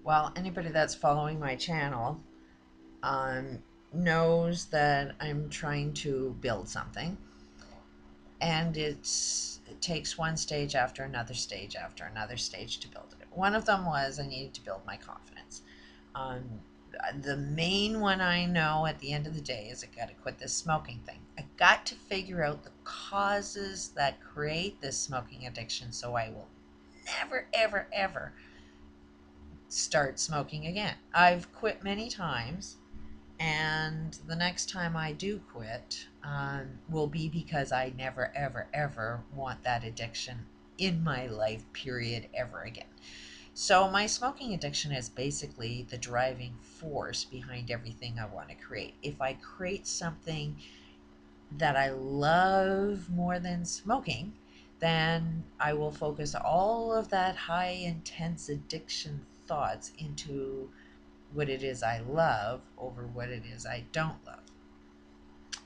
Well, anybody that's following my channel um, knows that I'm trying to build something, and it takes one stage after another stage after another stage to build it. One of them was I needed to build my confidence. Um, the main one I know at the end of the day is I got to quit this smoking thing. I got to figure out the causes that create this smoking addiction so I will never, ever, ever start smoking again. I've quit many times, and the next time I do quit will be because I never, ever, ever want that addiction in my life, period, ever again. So, my smoking addiction is basically the driving force behind everything I want to create. If I create something that I love more than smoking, then I will focus all of that high intense addiction thoughts into what it is I love over what it is I don't love.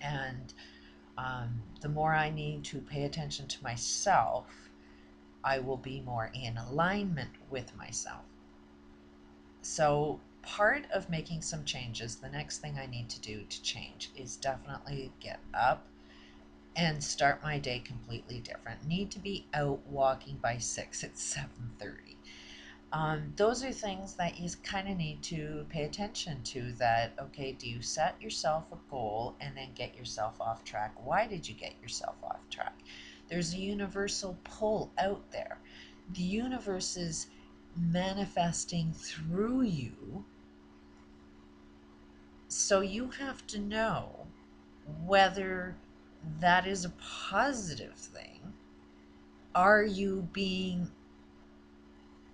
And the more I need to pay attention to myself, I will be more in alignment with myself. So, part of making some changes, the next thing I need to do to change is definitely get up and start my day completely different. Need to be out walking by 6 at 7:30. Those are things that you kind of need to pay attention to. That, okay, do you set yourself a goal and then get yourself off track? Why did you get yourself off track? There's a universal pull out there. The universe is manifesting through you, so you have to know whether that is a positive thing. Are you being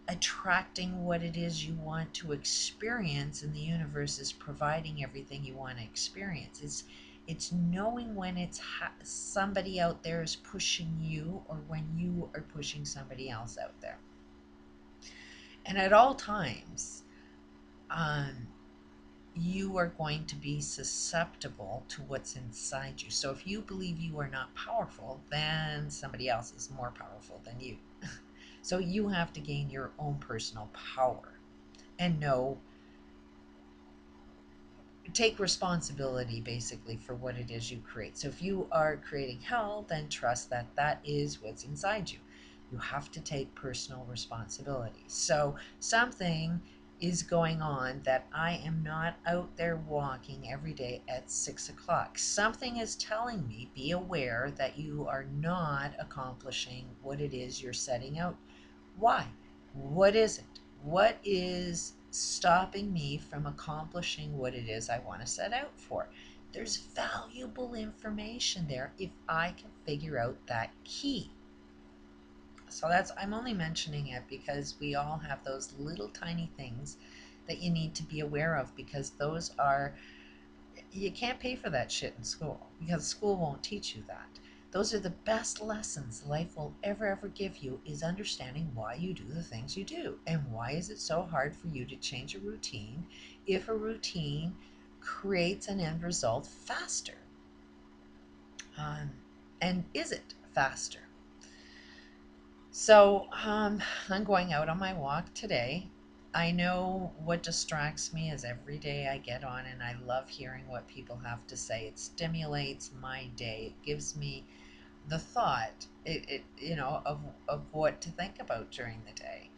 attracting what it is you want to experience, and the universe is providing everything you want to experience? It's knowing when somebody out there is pushing you, or when you are pushing somebody else out there. And at all times, um, you are going to be susceptible to what's inside you. So if you believe you are not powerful, then somebody else is more powerful than you. So you have to gain your own personal power and take responsibility basically for what it is you create. So if you are creating hell, then trust that that is what's inside you. You have to take personal responsibility. So something is going on that I am not out there walking every day at 6 o'clock. Something is telling me, be aware that you are not accomplishing what it is you're setting out. Why? What is it? What is stopping me from accomplishing what it is I want to set out for? There's valuable information there if I can figure out that key. So I'm only mentioning it because we all have those little tiny things that you need to be aware of, because you can't pay for that shit in school, because school won't teach you that. Those are the best lessons life will ever give you, is understanding why you do the things you do, and why is it so hard for you to change a routine if a routine creates an end result faster. And is it faster? So I'm going out on my walk today. I know what distracts me is every day I get on and I love hearing what people have to say. It stimulates my day. It gives me the thought, of what to think about during the day.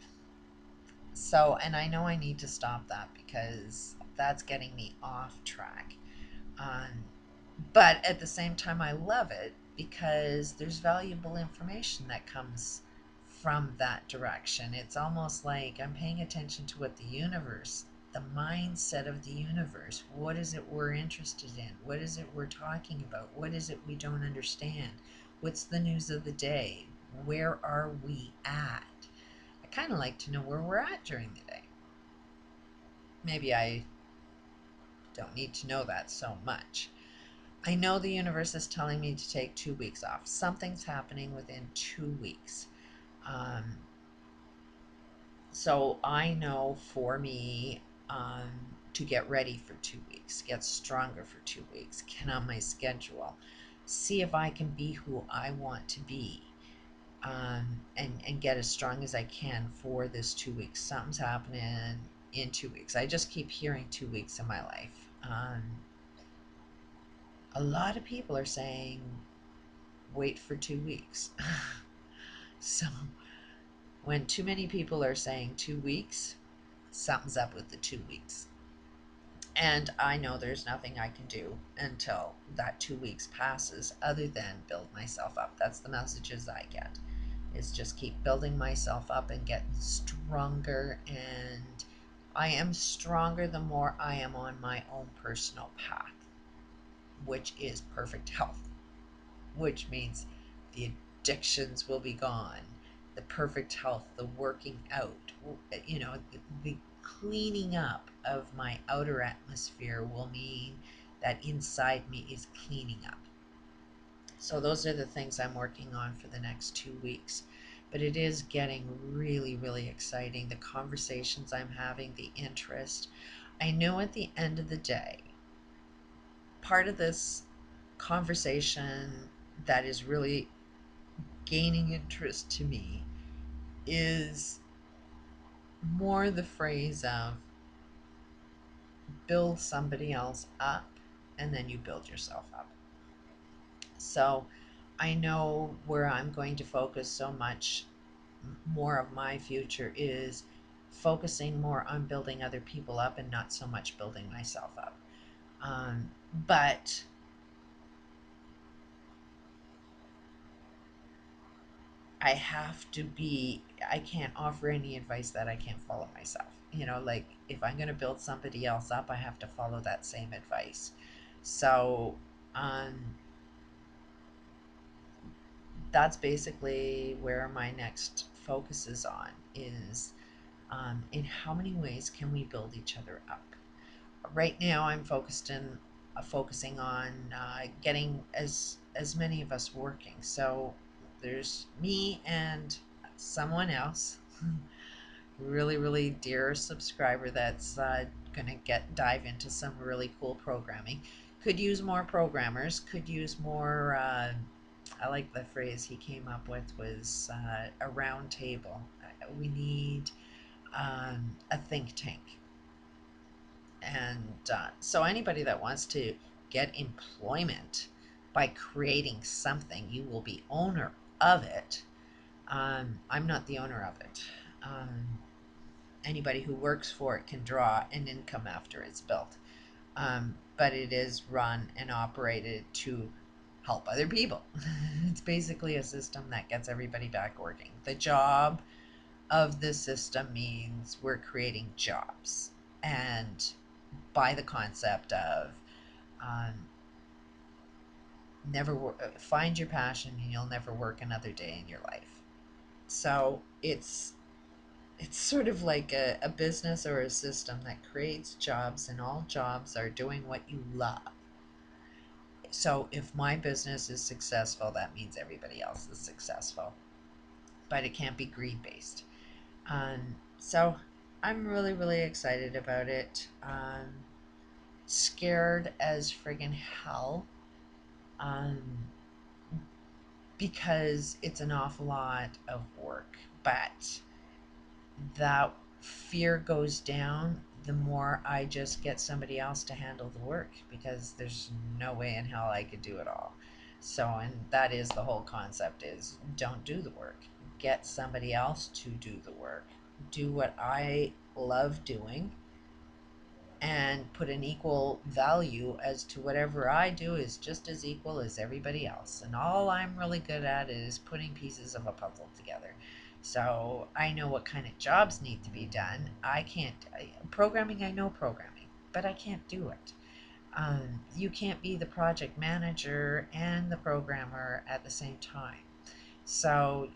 So, and I know I need to stop that because that's getting me off track. Um, but at the same time, I love it because there's valuable information that comes from that direction. It's almost like I'm paying attention to what the mindset of the universe, what is it we're interested in? What is it we're talking about? What is it we don't understand? What's the news of the day? Where are we at? I kind of like to know where we're at during the day. Maybe I don't need to know that so much. I know the universe is telling me to take 2 weeks off. Something's happening within 2 weeks. Um, so I know for me, to get ready for 2 weeks, get stronger for 2 weeks, get on my schedule, see if I can be who I want to be, and get as strong as I can for this 2 weeks. Something's happening in 2 weeks. I just keep hearing 2 weeks in my life. A lot of people are saying wait for 2 weeks. So when too many people are saying 2 weeks, something's up with the 2 weeks. And I know there's nothing I can do until that 2 weeks passes other than build myself up. That's the messages I get, is just keep building myself up and getting stronger. And I am stronger the more I am on my own personal path, which is perfect health, which means the addictions will be gone, the perfect health, the working out, the cleaning up of my outer atmosphere will mean that inside me is cleaning up. So those are the things I'm working on for the next 2 weeks. But it is getting really, really exciting. The conversations I'm having, the interest. I know at the end of the day, part of this conversation that is really gaining interest to me is more the phrase of build somebody else up and then you build yourself up. So I know where I'm going to focus so much more of my future is focusing more on building other people up and not so much building myself up. But I can't offer any advice that I can't follow myself. Like if I'm going to build somebody else up, I have to follow that same advice. So, that's basically where my next focus is on, is in how many ways can we build each other up. Right now I'm focusing on getting as many of us working. So there's me and someone else, really, really dear subscriber that's going to dive into some really cool programming. Could use more programmers, could use more, I like the phrase he came up with was a round table. We need a think tank. And so anybody that wants to get employment by creating something, you will be owner of it. I'm not the owner of it. Anybody who works for it can draw an income after it's built. But it is run and operated to help other people. It's basically a system that gets everybody back working. The job of the system means we're creating jobs, and by the concept of find your passion and you'll never work another day in your life. So it's sort of like a business or a system that creates jobs, and all jobs are doing what you love. So if my business is successful, that means everybody else is successful. But it can't be greed based. So I'm really, really excited about it. Scared as friggin' hell. Because it's an awful lot of work. But that fear goes down the more I just get somebody else to handle the work, because there's no way in hell I could do it all. So, and that is the whole concept, is don't do the work. Get somebody else to do the work. Do what I love doing and put an equal value as to whatever I do is just as equal as everybody else. And all I'm really good at is putting pieces of a puzzle together. So I know what kind of jobs need to be done. Programming, I know programming, but I can't do it. You can't be the project manager and the programmer at the same time. So,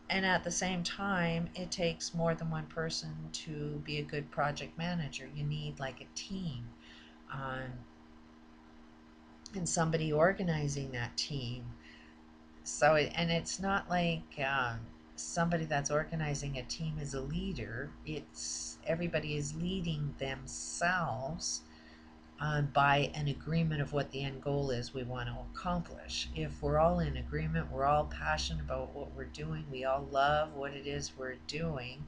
and at the same time, it takes more than one person to be a good project manager. You need like a team, and somebody organizing that team. So, and it's not like somebody that's organizing a team is a leader. It's everybody is leading themselves by an agreement of what the end goal is we want to accomplish. If we're all in agreement, we're all passionate about what we're doing, we all love what it is we're doing,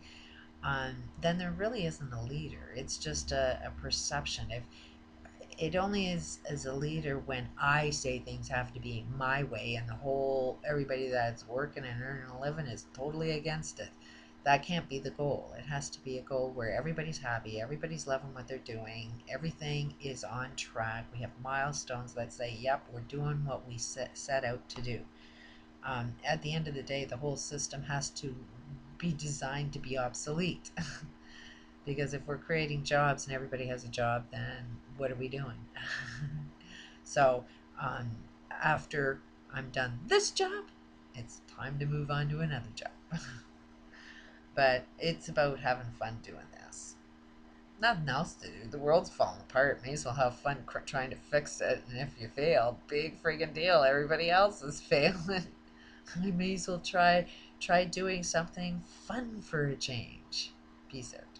then there really isn't a leader. It's just a perception. If it only is as a leader when I say things have to be my way and the whole everybody that's working and earning a living is totally against it. That can't be the goal. It has to be a goal where everybody's happy, everybody's loving what they're doing, everything is on track. We have milestones that say, yep, we're doing what we set out to do. At the end of the day, the whole system has to be designed to be obsolete. Because if we're creating jobs and everybody has a job, then what are we doing? So um, after I'm done this job, it's time to move on to another job. But it's about having fun doing this. Nothing else to do. The world's falling apart. May as well have fun trying to fix it. And if you fail, big friggin' deal. Everybody else is failing. I may as well try doing something fun for a change. Peace out.